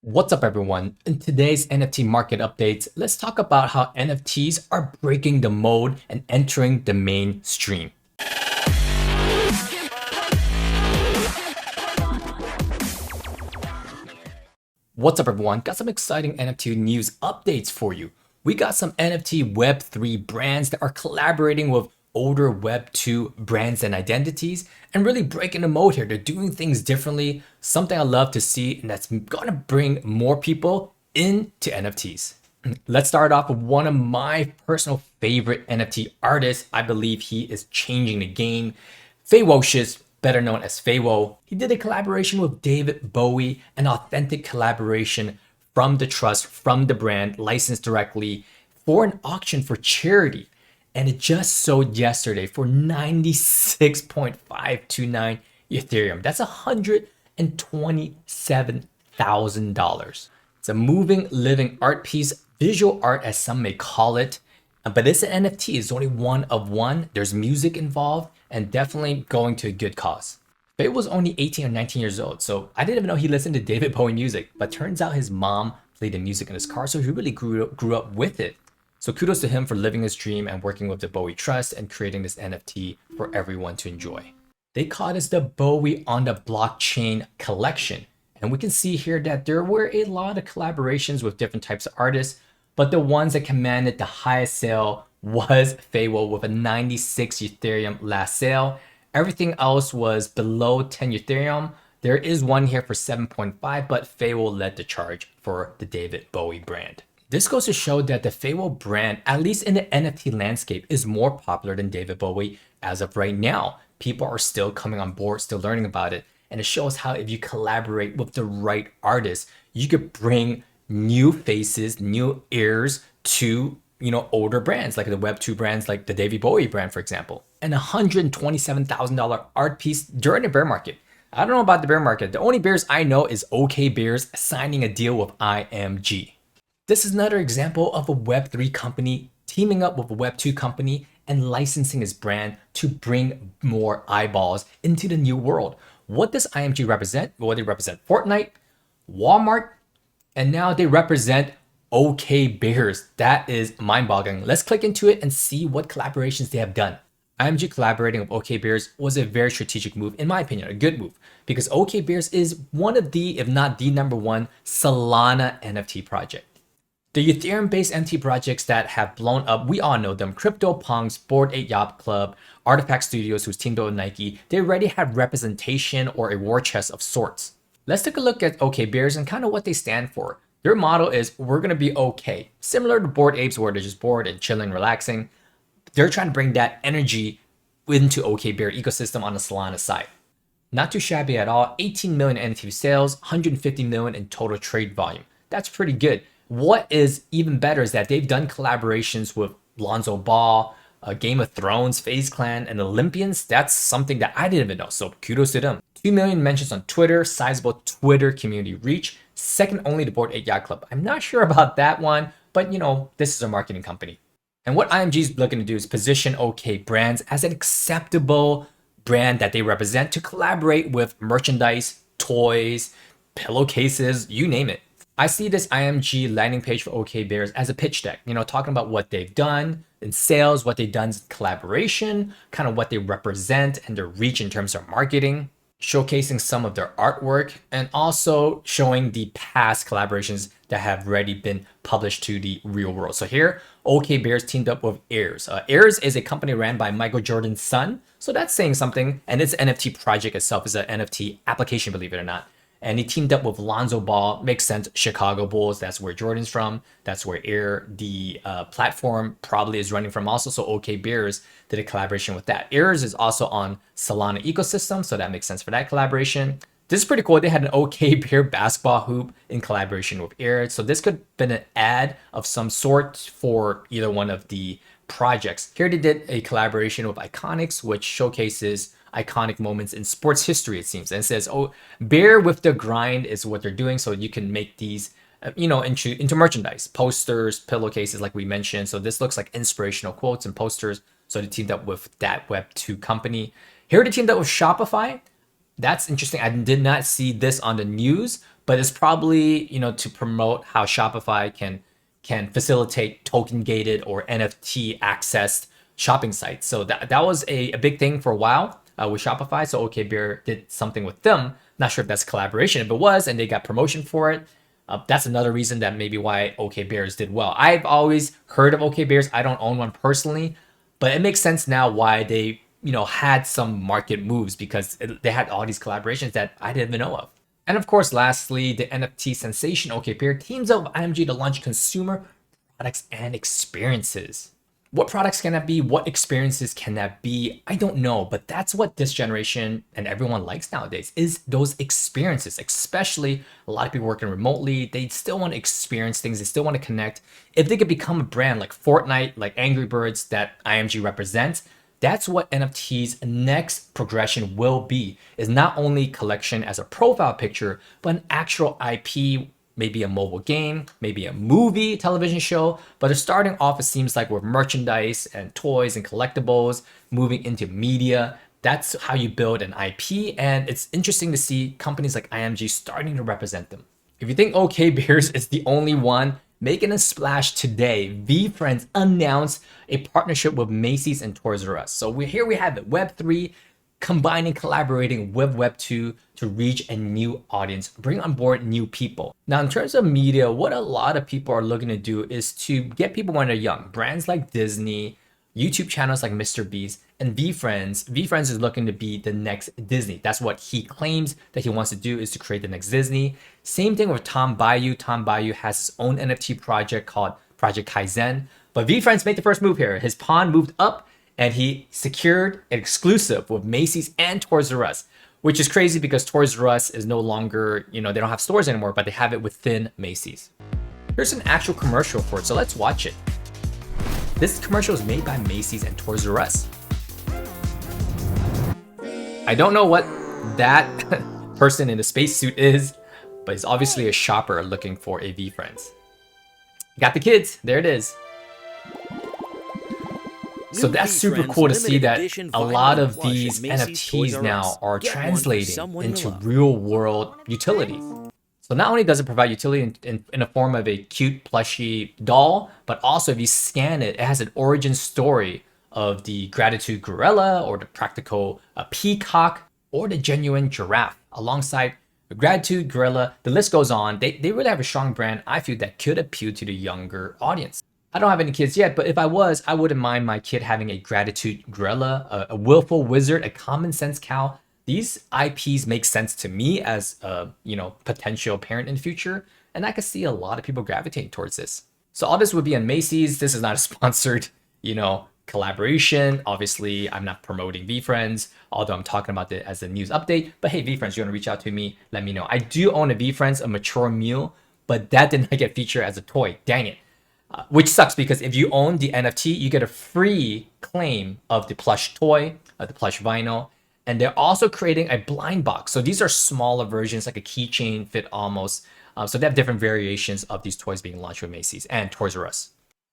What's up, everyone? In today's NFT market updates, let's talk about how NFTs are breaking the mold and entering the mainstream. What's up, everyone? Got some exciting NFT news updates for you. We got some NFT Web3 brands that are collaborating with older Web2 brands and identities and really breaking the mold here. They're doing things differently, something I love to see, and that's gonna bring more people into NFTs. Let's start off with one of my personal favorite NFT artists. I believe he is changing the game. Faywocious, better known as Faywo. He did a collaboration with David Bowie, an authentic collaboration from the trust, from the brand, licensed directly for an auction for charity. And it just sold yesterday for 96.529 Ethereum. That's $127,000. It's a moving, living art piece, visual art as some may call it. But it's an NFT, it's only one of one. There's music involved and definitely going to a good cause. Faye was only 18 or 19 years old, so I didn't even know he listened to David Bowie music, but turns out his mom played the music in his car, so he really grew up with it. So kudos to him for living his dream and working with the Bowie Trust and creating this NFT for everyone to enjoy. They call this the Bowie on the Blockchain collection. And we can see here that there were a lot of collaborations with different types of artists, but the ones that commanded the highest sale was Faywo with a 96 Ethereum last sale. Everything else was below 10 Ethereum. There is one here for 7.5, but Faywo led the charge for the David Bowie brand. This goes to show that the Faywo brand, at least in the NFT landscape, is more popular than David Bowie as of right now. People are still coming on board, still learning about it. And it shows how if you collaborate with the right artists, you could bring new faces, new ears to, older brands like the Web2 brands like the David Bowie brand, for example. An $127,000 art piece during the bear market. I don't know about the bear market. The only bears I know is OK Bears signing a deal with IMG. This is another example of a Web3 company teaming up with a Web2 company and licensing his brand to bring more eyeballs into the new world. What does IMG represent? Well, they represent Fortnite, Walmart, and now they represent OK Bears. That is mind-boggling. Let's click into it and see what collaborations they have done. IMG collaborating with OK Bears was a very strategic move, in my opinion, a good move, because OK Bears is one of the, if not the number one, Solana NFT project. The Ethereum-based NFT projects that have blown up, we all know them. CryptoPunks, Bored Ape Yacht Club, Artifact Studios, who's teamed up with Nike. They already have representation or a war chest of sorts. Let's take a look at OK Bears and kind of what they stand for. Their motto is, we're going to be okay. Similar to Bored Apes, where they're just bored and chilling, relaxing. They're trying to bring that energy into OK Bear ecosystem on the Solana side. Not too shabby at all. 18 million NFT sales, 150 million in total trade volume. That's pretty good. What is even better is that they've done collaborations with Lonzo Ball, Game of Thrones, FaZe Clan, and Olympians. That's something that I didn't even know, so kudos to them. 2 million mentions on Twitter, sizable Twitter community reach, second only to Bored Ape Yacht Club. I'm not sure about that one, but this is a marketing company. And what IMG is looking to do is position OK Brands as an acceptable brand that they represent to collaborate with merchandise, toys, pillowcases, you name it. I see this IMG landing page for OK Bears as a pitch deck, talking about what they've done in sales, what they've done in collaboration, kind of what they represent and their reach in terms of marketing, showcasing some of their artwork, and also showing the past collaborations that have already been published to the real world. So here, OK Bears teamed up with Airs. Airs is a company ran by Michael Jordan's son, so that's saying something. And this NFT project itself is an NFT application, believe it or not. And he teamed up with Lonzo Ball. Makes sense. Chicago Bulls. That's where Jordan's from. That's where Air, the platform, probably is running from also. So OK Bears did a collaboration with that. Airs is also on Solana ecosystem. So that makes sense for that collaboration. This is pretty cool. They had an OK Bear basketball hoop in collaboration with Air. So this could have been an ad of some sort for either one of the projects. Here they did a collaboration with Iconics, which showcases iconic moments in sports history, it seems. And it says, oh, bear with the grind is what they're doing. So you can make these, into merchandise, posters, pillowcases, like we mentioned. So this looks like inspirational quotes and posters. So they teamed up with that Web2 company. Here they teamed up with Shopify. That's interesting. I did not see this on the news, but it's probably, to promote how Shopify can facilitate token gated or NFT accessed shopping sites. So that was a big thing for a while with Shopify. So OK Bear did something with them. Not sure if that's collaboration. If it was, and they got promotion for it, that's another reason that maybe why OK Bears did well. I've always heard of OK Bears. I don't own one personally, but it makes sense now why they had some market moves, because they had all these collaborations that I didn't even know of. And of course, lastly, the NFT sensation OK Bear teams up with IMG to launch consumer products and experiences. What products can that be? What experiences can that be? I don't know, but that's what this generation and everyone likes nowadays, is those experiences. Especially a lot of people working remotely, they still want to experience things, they still want to connect. If they could become a brand like Fortnite, like Angry Birds that IMG represents, that's what NFT's next progression will be, is not only collection as a profile picture, but an actual IP, maybe a mobile game, maybe a movie, television show. But they're starting off, it seems like, with merchandise and toys and collectibles, moving into media. That's how you build an IP. And it's interesting to see companies like IMG starting to represent them. If you think OK Bears is the only one making a splash today, VeeFriends announced a partnership with Macy's and Toys R Us. So here we have it, Web3 combining, collaborating with Web2 to reach a new audience, bring on board new people. Now, in terms of media, what a lot of people are looking to do is to get people when they're young. Brands like Disney, YouTube channels like Mr. Beast, and VeeFriends. VeeFriends is looking to be the next Disney. That's what he claims that he wants to do, is to create the next Disney. Same thing with Tom Bayou. Tom Bayou has his own NFT project called Project Kaizen. But VeeFriends made the first move here. His pawn moved up, and he secured an exclusive with Macy's and Toys R Us, which is crazy because Toys R Us is no longer, they don't have stores anymore, but they have it within Macy's. Here's an actual commercial for it, so let's watch it. This commercial is made by Macy's and Toys R Us. I don't know what that person in the spacesuit is, but it's obviously a shopper looking for a VeeFriends. Got the kids, there it is. So that's super cool to see that a lot of these NFTs now are translating into real world utility. So not only does it provide utility in a form of a cute plushy doll, but also if you scan it, it has an origin story of the gratitude gorilla or the practical peacock or the genuine giraffe alongside the gratitude gorilla. The list goes on. They really have a strong brand, I feel, that could appeal to the younger audience. I don't have any kids yet, but if I was, I wouldn't mind my kid having a gratitude gorilla, a willful wizard, a common sense cow. These IPs make sense to me as a potential parent in the future, and I could see a lot of people gravitating towards this. So all this would be on Macy's. This is not a sponsored, collaboration. Obviously, I'm not promoting VeeFriends, although I'm talking about it as a news update. But hey, VeeFriends, you want to reach out to me? Let me know. I do own a VeeFriends, a mature mule, but that did not get featured as a toy. Dang it. Which sucks, because if you own the NFT, you get a free claim of the plush toy, the plush vinyl, and they're also creating a blind box. So these are smaller versions, like a keychain fit almost. So they have different variations of these toys being launched with Macy's and Toys R Us.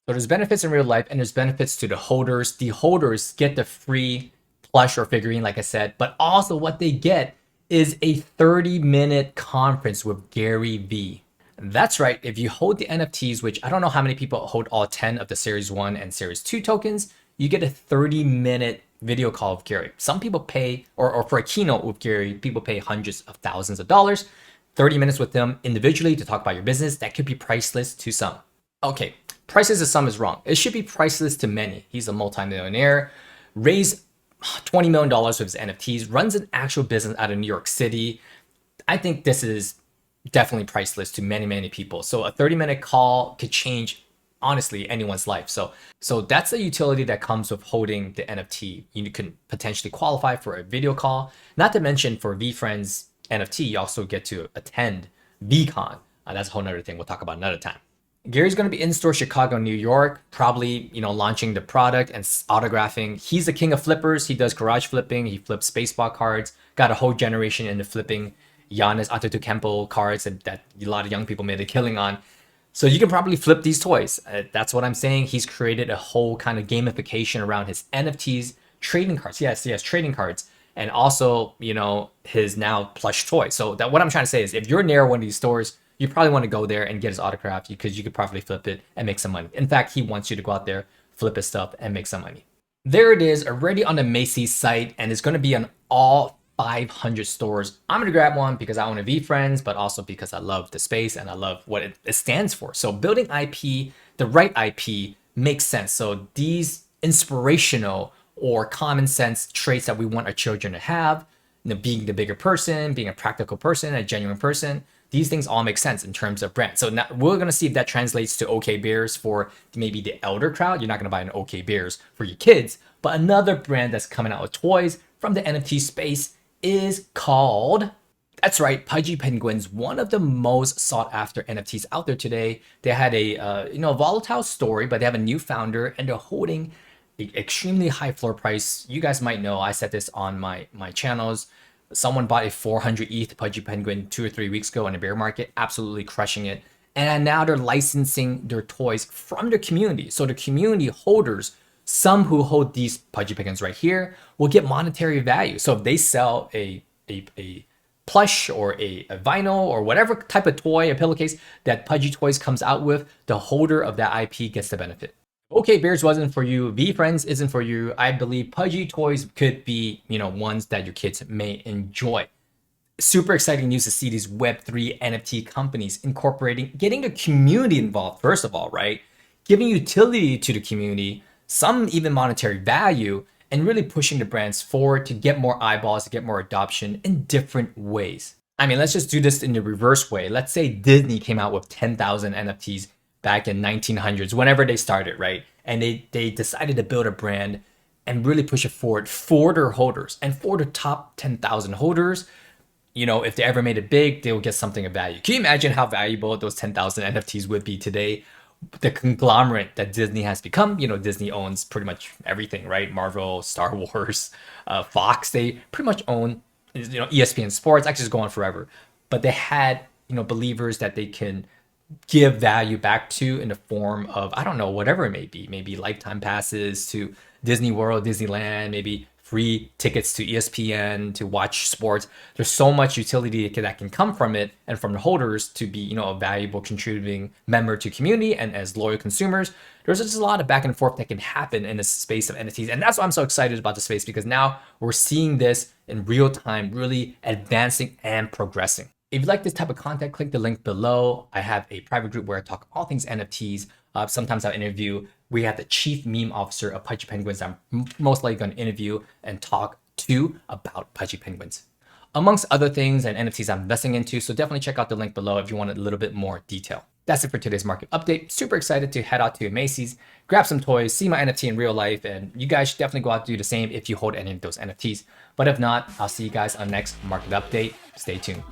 So there's benefits in real life, and there's benefits to the holders. The holders get the free plush or figurine, like I said, but also what they get is a 30-minute conference with Gary Vee. That's right, if you hold the NFTs, which I don't know how many people hold all 10 of the Series 1 and Series 2 tokens, you get a 30-minute video call with Gary. Some people pay, or for a keynote with Gary, people pay hundreds of thousands of dollars. 30 minutes with them individually to talk about your business, that could be priceless to some. Okay, priceless to some is wrong. It should be priceless to many. He's a multimillionaire, raised $20 million with his NFTs, runs an actual business out of New York City. I think this is definitely priceless to many, many people. So a 30-minute call could change, honestly, anyone's life. So that's the utility that comes with holding the NFT. You can potentially qualify for a video call. Not to mention for VeeFriends NFT, you also get to attend VeeCon. That's a whole nother thing we'll talk about another time. Gary's going to be in store Chicago, New York, probably, launching the product and autographing. He's the king of flippers. He does garage flipping. He flips baseball cards. Got a whole generation into flipping Giannis Antetokounmpo cards that a lot of young people made a killing on. So you can probably flip these toys. That's what I'm saying. He's created a whole kind of gamification around his NFTs, trading cards. Yes, trading cards. and also, you know, his now plush toy. So that what I'm trying to say is if you're near one of these stores, you probably want to go there and get his autograph because you could probably flip it and make some money. In fact, he wants you to go out there, flip his stuff, and make some money. There it is, already on the Macy's site, and it's going to be on all 500 stores. I'm going to grab one because I want to be friends, but also because I love the space and I love what it stands for. So building IP, the right IP, makes sense. So these inspirational or common sense traits that we want our children to have, you know, being the bigger person, being a practical person, a genuine person, these things all make sense in terms of brand. So now we're going to see if that translates to OK Bears for maybe the elder crowd. You're not going to buy an OK Bears for your kids, but another brand that's coming out with toys from the NFT space is called, that's right, Pudgy Penguins, one of the most sought after NFTs out there today. They had a volatile story, but they have a new founder and they're holding an extremely high floor price. You guys might know I said this on my channels. Someone bought a 400 ETH Pudgy Penguin 2 or 3 weeks ago in the bear market, absolutely crushing it. And now they're licensing their toys from their community. So the community holders, some who hold these Pudgy Penguins right here, will get monetary value. So if they sell a plush or a vinyl or whatever type of toy, a pillowcase that Pudgy Toys comes out with, the holder of that IP gets the benefit. OK Bears wasn't for you, VeeFriends isn't for you. I believe Pudgy Toys could be, you know, ones that your kids may enjoy. Super exciting news to see these Web3 NFT companies incorporating, getting the community involved, first of all, right? Giving utility to the community, some even monetary value, and really pushing the brands forward to get more eyeballs, to get more adoption in different ways. I mean, let's just do this in the reverse way. Let's say Disney came out with 10,000 NFTs back in 1900s, whenever they started, right? And they decided to build a brand and really push it forward for their holders. And for the top 10,000 holders, you know, if they ever made it big, they will get something of value. Can you imagine how valuable those 10,000 NFTs would be today? The conglomerate that Disney has become, you know, Disney owns pretty much everything, right? Marvel, Star Wars, Fox, they pretty much own, you know, ESPN Sports, actually just go on forever. But they had, you know, believers that they can give value back to in the form of, I don't know, whatever it may be, maybe lifetime passes to Disney World, Disneyland, maybe free tickets to ESPN to watch sports. There's so much utility that can come from it and from the holders to be, you know, a valuable contributing member to community. And as loyal consumers, there's just a lot of back and forth that can happen in the space of NFTs. And that's why I'm so excited about the space, because now we're seeing this in real time, really advancing and progressing. If you like this type of content, click the link below. I have a private group where I talk all things NFTs. Sometimes I'll interview. We have the chief meme officer of Pudgy Penguins I'm most likely going to interview and talk to about Pudgy Penguins, amongst other things and NFTs I'm investing into. So definitely check out the link below if you want a little bit more detail. That's it for today's market update. Super excited to head out to Macy's, grab some toys, see my NFT in real life, and you guys should definitely go out and do the same if you hold any of those NFTs. But if not, I'll see you guys on the next market update. Stay tuned.